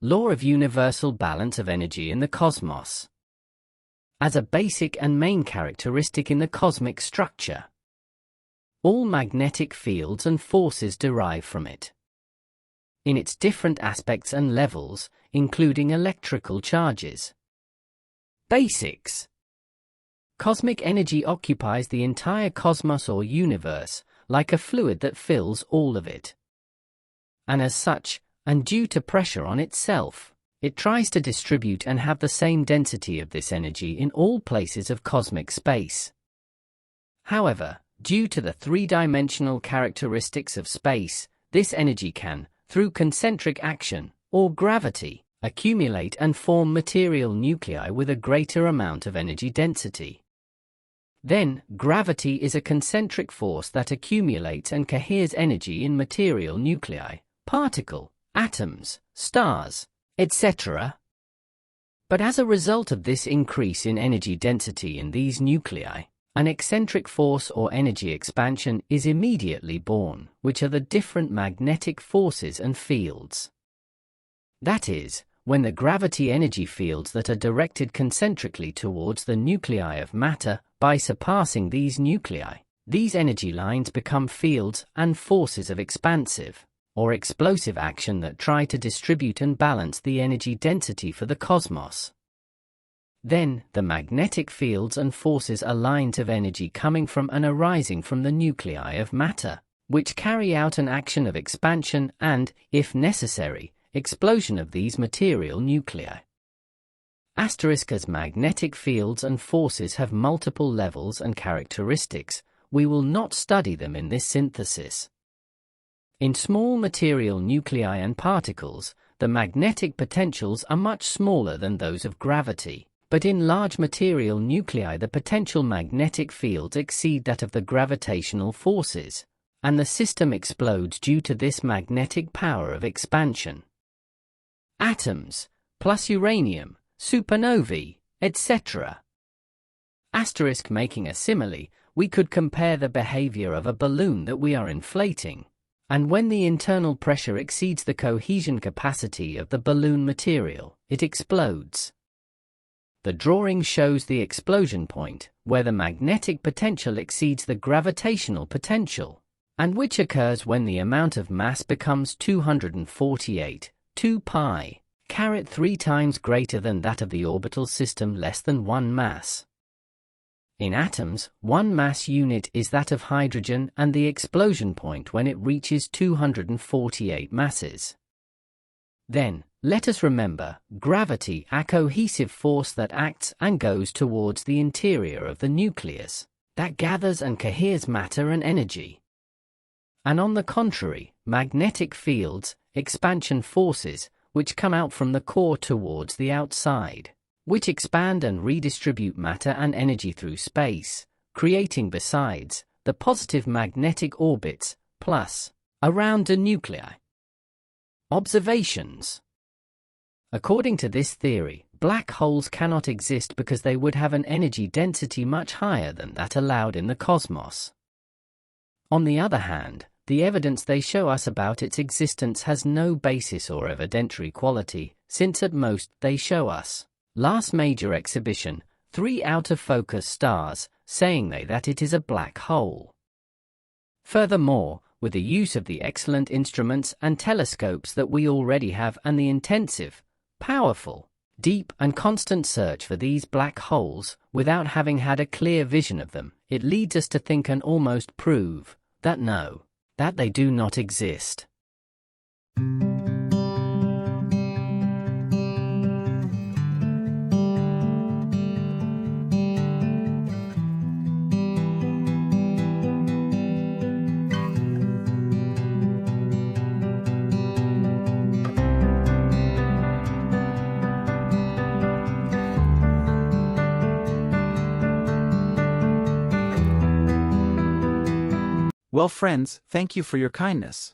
Law of universal balance of energy in the cosmos. As a basic and main characteristic in the cosmic structure, all magnetic fields and forces derive from it. In its different aspects and levels, including electrical charges. Basics. Cosmic energy occupies the entire cosmos or universe, like a fluid that fills all of it. And as such, and due to pressure on itself, it tries to distribute and have the same density of this energy in all places of cosmic space. However, due to the three-dimensional characteristics of space, this energy can, through concentric action, or gravity, accumulate and form material nuclei with a greater amount of energy density. Then, gravity is a concentric force that accumulates and coheres energy in material nuclei, particle, atoms, stars, etc. But as a result of this increase in energy density in these nuclei, an eccentric force or energy expansion is immediately born, which are the different magnetic forces and fields. That is, when the gravity energy fields that are directed concentrically towards the nuclei of matter, by surpassing these nuclei, these energy lines become fields and forces of expansive or explosive action that try to distribute and balance the energy density for the cosmos. Then, the magnetic fields and forces are lines of energy coming from and arising from the nuclei of matter, which carry out an action of expansion and, if necessary, explosion of these material nuclei. As magnetic fields and forces have multiple levels and characteristics, we will not study them in this synthesis. In small material nuclei and particles, the magnetic potentials are much smaller than those of gravity, but in large material nuclei the potential magnetic fields exceed that of the gravitational forces, and the system explodes due to this magnetic power of expansion. Atoms, plus uranium, supernovae, etc. Making a simile, we could compare the behavior of a balloon that we are inflating, and when the internal pressure exceeds the cohesion capacity of the balloon material, it explodes. The drawing shows the explosion point, where the magnetic potential exceeds the gravitational potential, and which occurs when the amount of mass becomes 248, 2 pi, 3 times greater than that of the orbital system less than 1 mass. In atoms, 1 mass unit is that of hydrogen and the explosion point when it reaches 248 masses. Then, let us remember, gravity, a cohesive force that acts and goes towards the interior of the nucleus, that gathers and coheres matter and energy. And on the contrary, magnetic fields, expansion forces, which come out from the core towards the outside, which expand and redistribute matter and energy through space, creating besides, the positive magnetic orbits, plus, around the nuclei. Observations. According to this theory, black holes cannot exist because they would have an energy density much higher than that allowed in the cosmos. On the other hand, the evidence they show us about its existence has no basis or evidentiary quality, since at most they show us, last major exhibition, 3 out-of-focus stars, saying that it is a black hole. Furthermore, with the use of the excellent instruments and telescopes that we already have and the intensive, powerful, deep and constant search for these black holes, without having had a clear vision of them, it leads us to think and almost prove that they do not exist. Well, friends, thank you for your kindness.